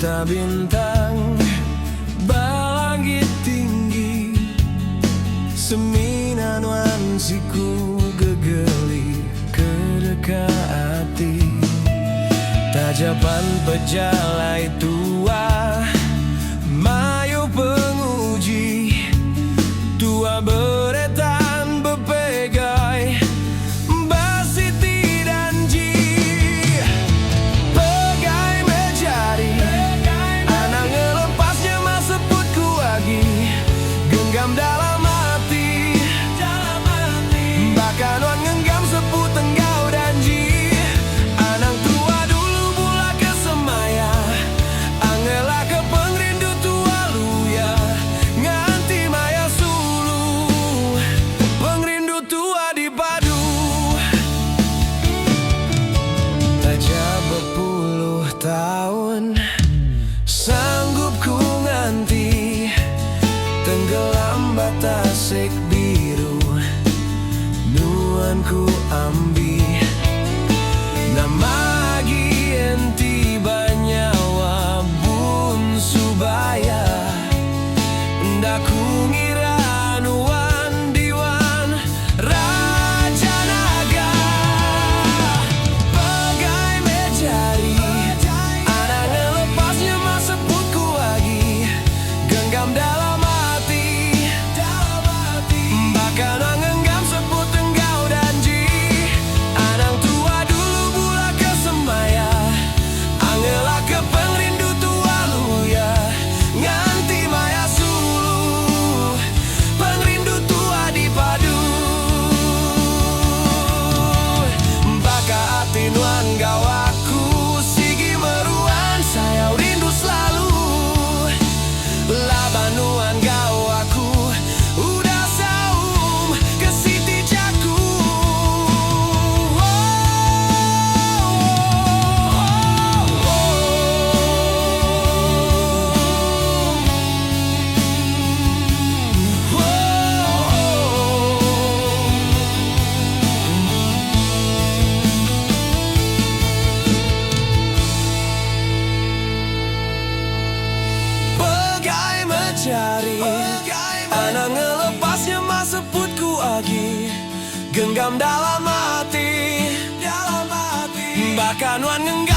juta bintang balangit tinggi, seminan wansiku gegeli kedekati. Tajapan pejalai tua, mayu penguji, tua beretan bepegai basiti danji. Pegai mejari, anak ngelepasnya maseputku lagi, genggam dalam hati, bahkan wan genggam seput tenggau danji. Anang tua dulu bula ke semaya, angela ke pengrindu tua luya, nganti maya sulu pengrindu tua dipadu. Tajab berpuluh tahun sanggup ku nganti, tenggelam batasik biru nuan ku ambi. Nama agi enti banyawa bun subaya, ndak ku ngira nuan diwan raja naga. Pegai mejari, anak ngelepasnya maseputku lagi, genggam dalam hati, bahkan ngenggam seput tenggau danji. Anang tua dulu bula ke semaya, angela ke pengrindu tua luya, nganti maya sulu pengrindu tua dipadu. Baka ati nuan gawaku sigi meruan, saya rindu selalu labanuan gawaku udah saum ke siti jaku. Pegai mencari, anak ngelepasnya maseputku lagi, genggam dalam hati, bahkan wan ngenggam